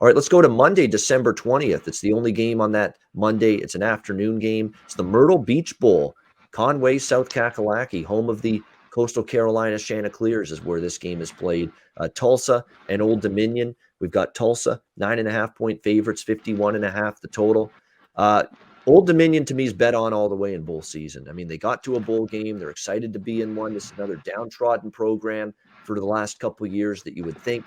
All right, let's go to Monday, December 20th. It's the only game on that Monday. It's an afternoon game. It's the Myrtle Beach Bowl. Conway, South Kakalaki, home of the Coastal Carolina Chanticleers, is where this game is played. Tulsa and Old Dominion. We've got Tulsa, 9.5-point favorites, 51.5 the total. Old Dominion, to me, is bet on all the way in bowl season. I mean, they got to a bowl game. They're excited to be in one. This is another downtrodden program for the last couple of years that you would think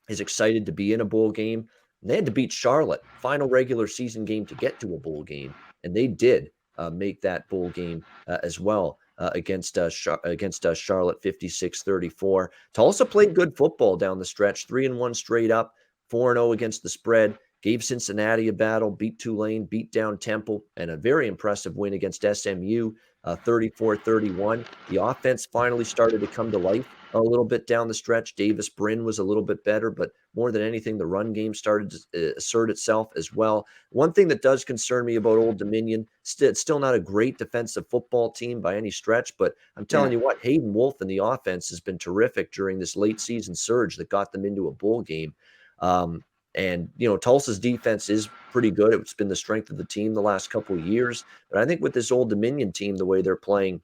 is excited to be in a bowl game. And they had to beat Charlotte, final regular season game, to get to a bowl game, and they did make that bowl game as well against Charlotte, 56-34. Tulsa played good football down the stretch, 3-1 straight up, 4-0 against the spread. Gave Cincinnati a battle, beat Tulane, beat down Temple, and a very impressive win against SMU, 34-31. The offense finally started to come to life a little bit down the stretch. Davis Brin was a little bit better, but more than anything, the run game started to assert itself as well. One thing that does concern me about Old Dominion, it's still not a great defensive football team by any stretch, but I'm telling you what, Hayden Wolf and the offense has been terrific during this late season surge that got them into a bowl game. And, Tulsa's defense is pretty good. It's been the strength of the team the last couple of years. But I think with this Old Dominion team, the way they're playing,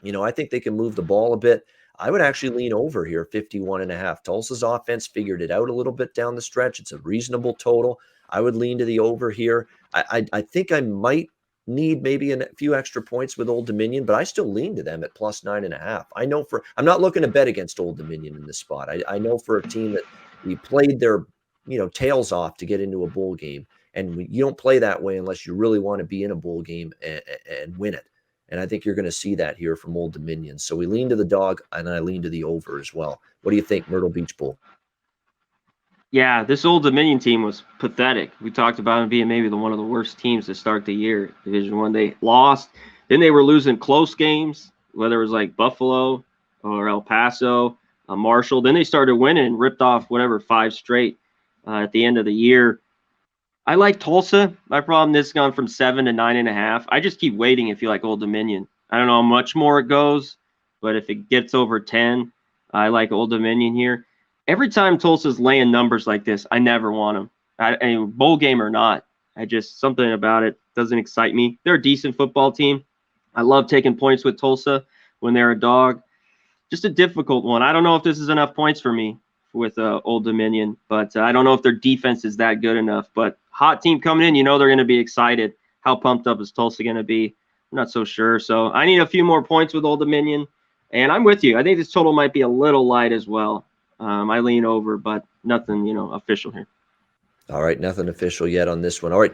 I think they can move the ball a bit. I would actually lean over here, 51.5. Tulsa's offense figured it out a little bit down the stretch. It's a reasonable total. I would lean to the over here. I think I might need maybe a few extra points with Old Dominion, but I still lean to them at plus 9.5. I'm not looking to bet against Old Dominion in this spot. I know for a team that we played their tails off to get into a bowl game. And you don't play that way unless you really want to be in a bowl game and win it. And I think you're going to see that here from Old Dominion. So we lean to the dog, and I lean to the over as well. What do you think, Myrtle Beach Bowl? Yeah, this Old Dominion team was pathetic. We talked about them being maybe one of the worst teams to start the year. Division I, they lost. Then they were losing close games, whether it was like Buffalo or El Paso, Marshall. Then they started winning and ripped off 5 straight. At the end of the year. I like Tulsa. My problem, this has gone from 7 to 9.5. I just keep waiting if you like Old Dominion. I don't know how much more it goes, but if it gets over 10, I like Old Dominion here. Every time Tulsa's laying numbers like this, I never want them. Bowl game or not, something about it doesn't excite me. They're a decent football team. I love taking points with Tulsa when they're a dog. Just a difficult one. I don't know if this is enough points for me with Old Dominion, but I don't know if their defense is that good enough. But hot team coming in, they're going to be excited. How pumped up is Tulsa going to be? I'm not so sure. So I need a few more points with Old Dominion, and I'm with you. I think this total might be a little light as well. I lean over, but nothing, official here. All right, nothing official yet on this one. All right.